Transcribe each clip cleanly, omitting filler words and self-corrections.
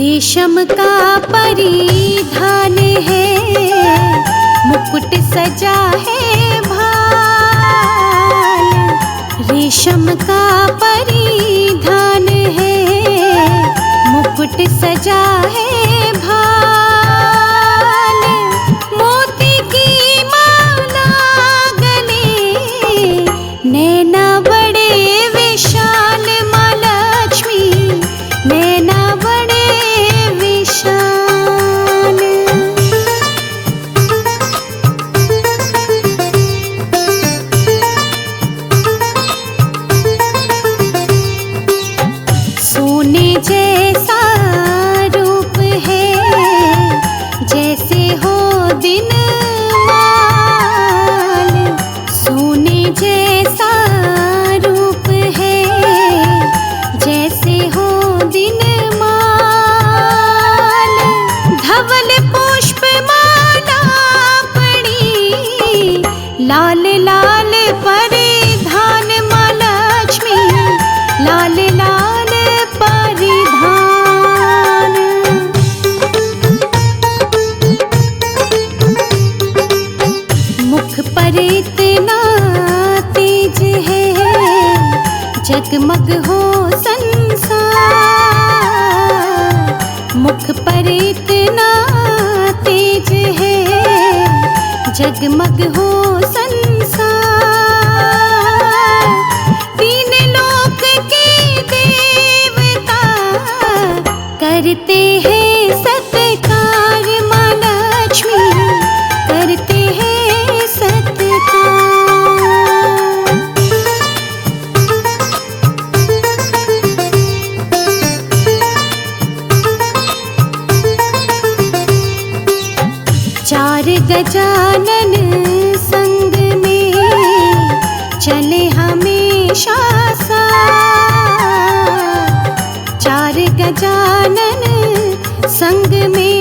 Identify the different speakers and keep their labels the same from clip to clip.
Speaker 1: रेशम का परिधान है, मुकुट सजा है भाल। रेशम का परिधान है, मुकुट सजा है भाल। मोती की माला गले, नैना बड़े विशाल। माँ लक्ष्मी नैना बड़े विशाल। सोने जैसा रूप है, जैसे हो दिन माल। सोने जैसा रूप है, जैसे हो दिन माल। धवल पुष्प माला पड़ी, लाल लाल परिधान। माँ लक्ष्मी लाल लाल परिधान। मुख पर इतना तेज है, जगमग हो संसार। मुख पर इतना तेज है, जगमग हो संसार। तीन लोक के देवता करते हैं सत्कार। माँ लक्ष्मी करते हैं सत्कार। चार गजानन संग में चले हमेशा साथ। चार गजानन संग में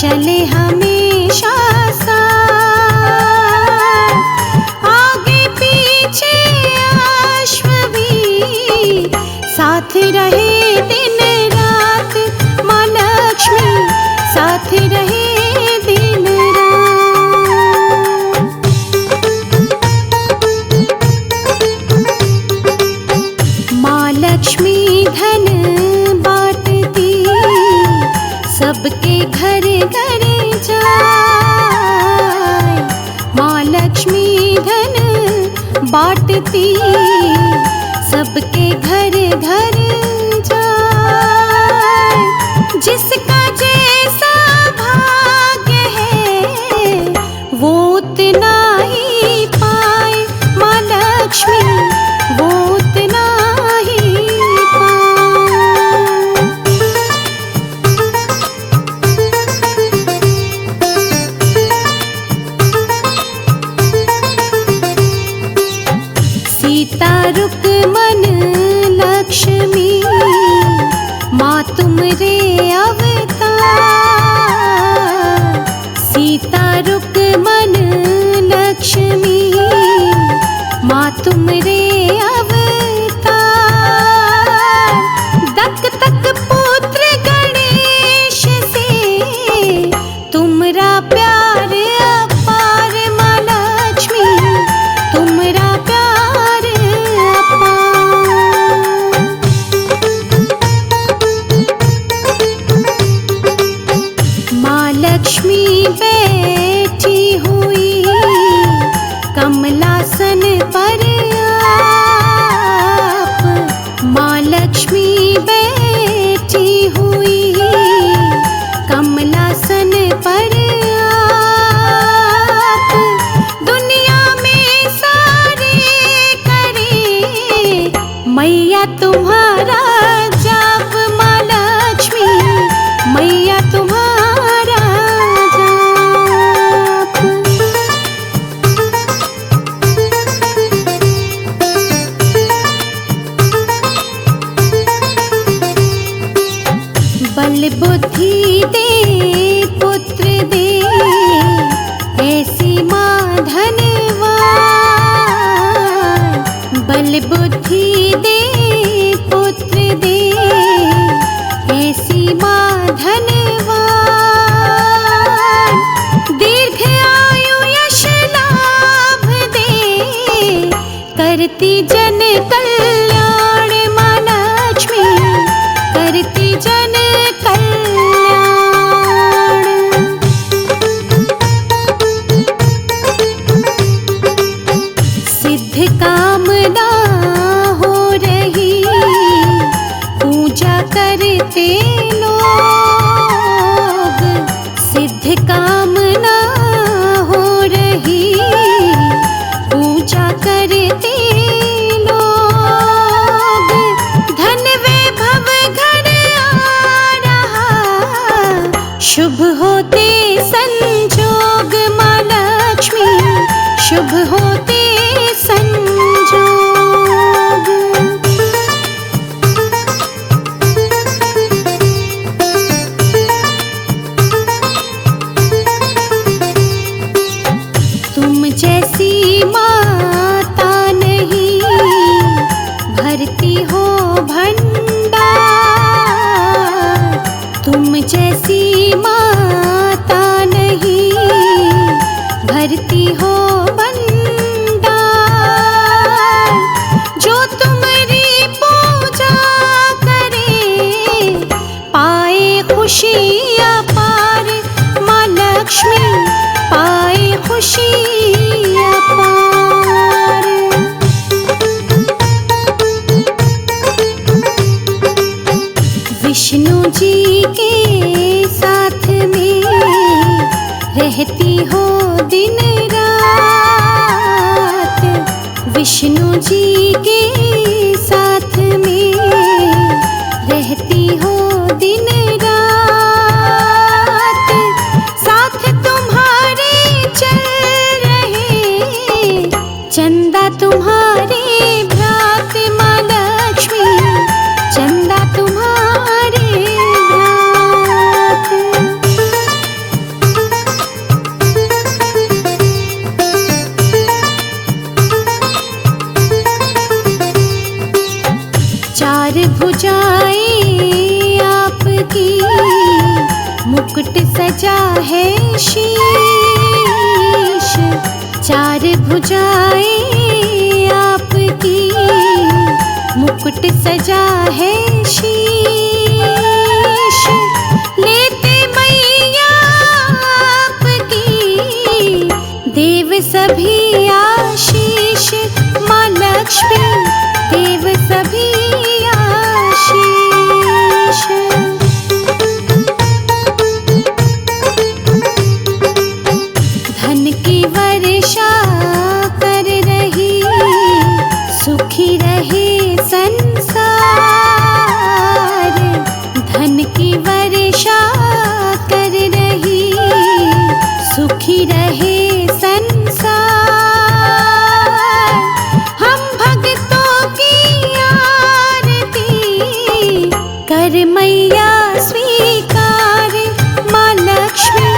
Speaker 1: चले हमेशा साथ। आगे पीछे अश्व भी साथ रहे दिन रात। माँ लक्ष्मी साथ रहे दिन रात। माँ लक्ष्मी धन बांटती, सबके घर घर जाए। माँ लक्ष्मी धन बांटती, सबके घर घर जाए। जिसका जैसा भाग्य है, वो उतना ही पाए। माँ लक्ष्मी वो उतना ही पाए। सीता रुक्मन लक्ष्मी, माँ तुमरे अवतार। सीता रुक्मन लक्ष्मी, माँ तुमरे अवतार। दक तक पुत्र गणेश से, तुमरा प्यार अपार। माँ लक्ष्मी तुमरा प्यार अपार। माँ लक्ष्मी बैठी हुई कमलासन पर आप। माँ लक्ष्मी बैठी हुई कमलासन पर आप। दुनिया में सारे करे मैया तुम्हारा जाप। माँ लक्ष्मी मैया तुम्हारा जाप। बल बुद्धि दे पुत्र दे, ऐसी माँ धनवान। बल बुद्धि दे पुत्र दे, ऐसी माँ धनवान, दीर्घ आयु यश लाभ दे, करती जन कल्याण माँ लक्ष्मी, करती जन कल्याण। सिद्ध कामना हो रही, पूजा करते लोग, सिद्ध कामना हो रही, पूजा करते लोग, धन वैभव घर आ रहा, शुभ होते संजोग माँ लक्ष्मी, शुभ होते संजोग। तुम जैसी माता नहीं, भरती हो भंडार, तुम जैसी माता नहीं, भरती हो भंडार, जो तुम्हारी पूजा करे, पाए खुशी अपार माँ लक्ष्मी, पाए खुशी अपार। विष्णु जी के साथ में रहती हो दिन रात, विष्णु जी के साथ में रहती हो दिन रात, साथ तुम्हारे चल रहे, चंदा तुम्हारे भ्रात माँ लक्ष्मी, चंदा तुम्हारे भ्रात। चार भुजाएं आपकी, मुकुट सजा है शीश, चार भुजाएं आपकी, मुकुट सजा है शीश, लेते मैया आपकी, देव सभी आशीष माँ लक्ष्मी, देव सभी आशीष। धन की वर्षा कर रही, सुखी रहे संसार, धन की वर्षा कर रही, सुखी रहे संसार, हम भक्तों की आरती कर मैया स्वीकार माँ लक्ष्मी,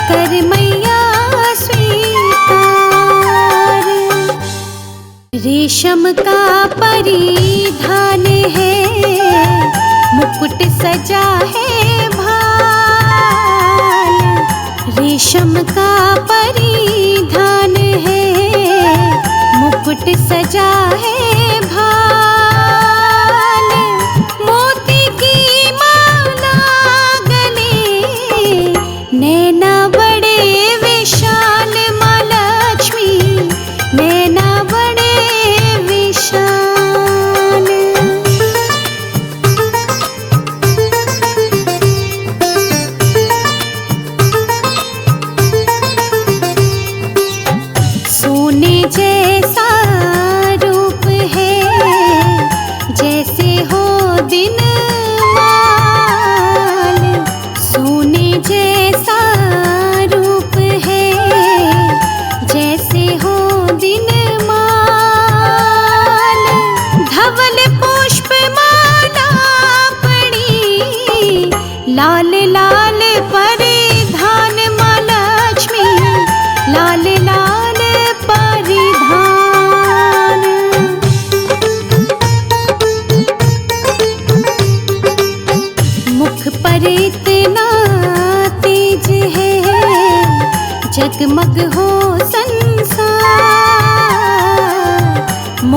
Speaker 1: कर मैया स्वीकार। रेशम का परिधान है, मुकुट सजा है भाल, रेशम का परिधान है, मुकुट सजा है भाल, मोती की माला गले, नैना बड़े विशाल माँ लक्ष्मी, नैना बड़े विशाल। सोने जैसा रूप है,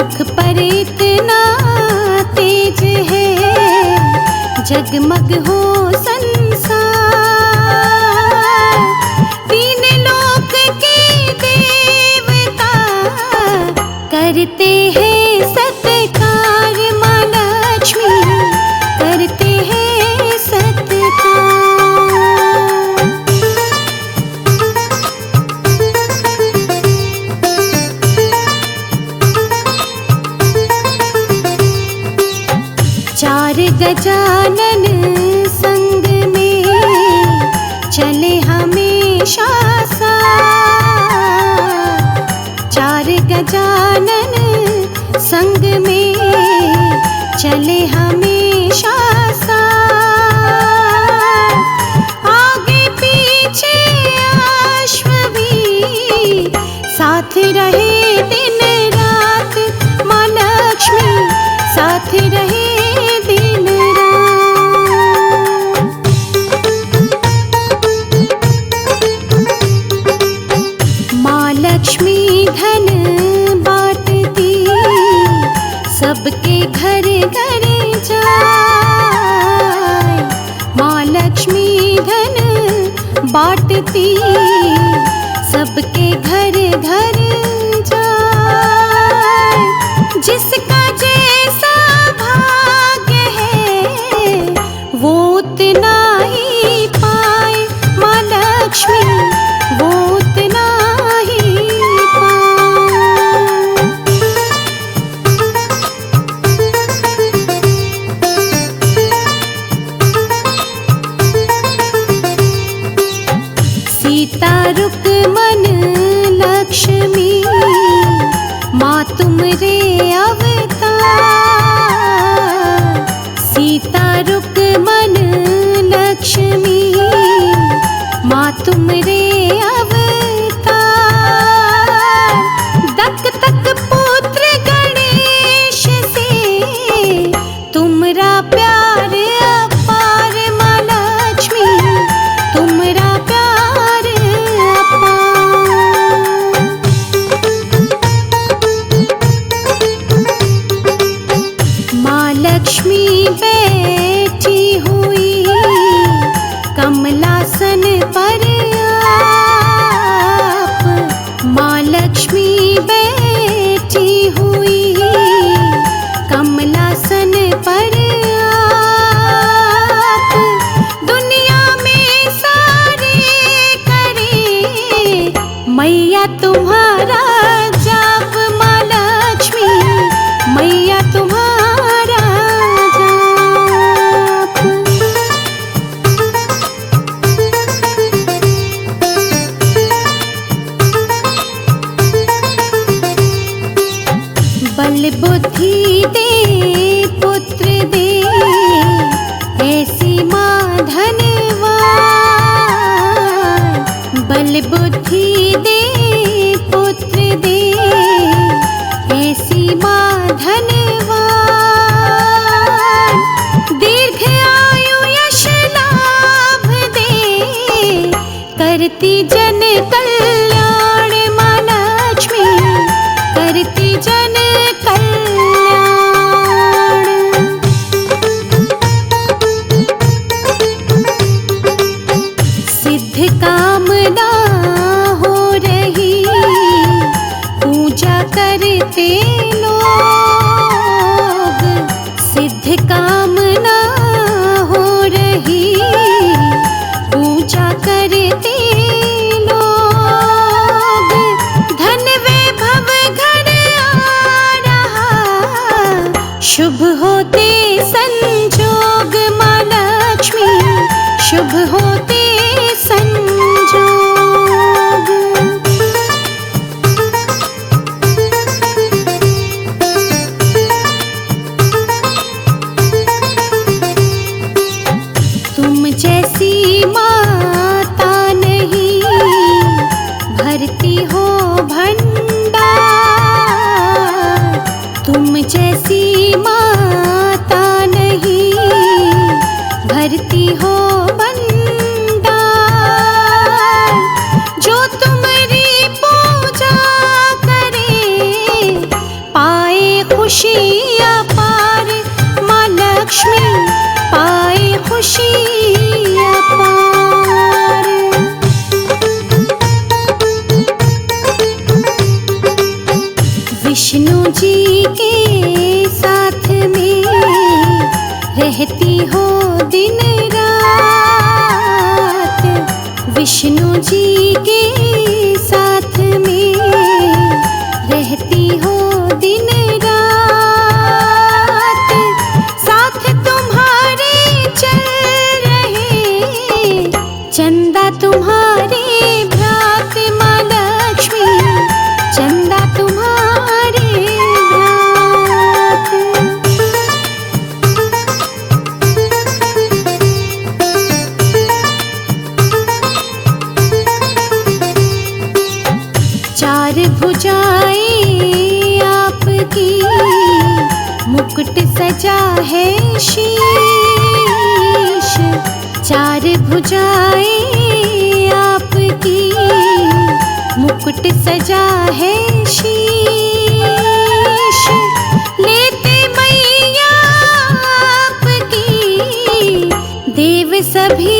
Speaker 1: मुख पर इतना तेज है, जगमग हो संसार। तीन लोक के देवता करते हैं सत्कार, माँ लक्ष्मी करते हैं सत्कार। चार गजानन संग में चले हमेशा साथ। चार गजानन संग में चले हमेशा साथ। आगे पीछे अश्व भी साथ रहे दिन रात, माँ लक्ष्मी साथ रहे दिन रात। माँ लक्ष्मी धन बांटती, सबके घर घर जाए। माँ लक्ष्मी धन बांटती, सबके घर घर जाए। जिसका जैसा भाग्य है वो उतना ही पाए, माँ लक्ष्मी वो उतना ही पाए। सीता रुक्मन लक्ष्मी माँ तुमरे अवतार। सीता रुक्मन लक्ष्मी माँ तुमरे अवतार। दक तक पुत्र गणेश से तुमरा प्यार अपार, माँ लक्ष्मी तुमरा प्यार अपार। माँ लक्ष्मी बैठी हुई कमलासन पर आप। माँ लक्ष्मी बैठी हुई कमलासन पर आप। दुनिया में सारे करे मैया तुम्हारा जाप, माँ लक्ष्मी मैया तुम्हारा जाप। बल बुद्धि दे पुत्र दे, ऐसी माँ धनवान। बल बुद्धि दे पुत्र दे, ऐसी माँ धनवान। दीर्घ आयु यश लाभ दे, करती जन कल्याण, माँ लक्ष्मी करती जन कल्याण। सिद्ध कामना हो रही, पूजा करते लोग। सिद्ध कामना हो रही, पूजा करते लोग। धन वैभव घर आ रहा, शुभ होते संजोग, माँ लक्ष्मी शुभ होते संजोग। तुम जैसी माता नहीं, भरती हो भंडार। तुम जैसी माता नहीं, भरती हो भंडार। जो तुम्हारी पूजा करे, पाए खुशी अपार, माँ लक्ष्मी पाए खुशी अपार। विष्णु जी के साथ में रहती हो दिन रात, विष्णु जी के साथ में रहती हो दिन रात, साथ तुम्हारे चल रहे चंदा तुम्हारे भ्रात, माँ लक्ष्मी चंदा तुम्हारे भ्रात। चार भुजाएं आपकी, मुकुट सजा है शीश, चार भुजाएं आपकी, मुकुट सजा है शीश, लेते मैया आपकी देव सभी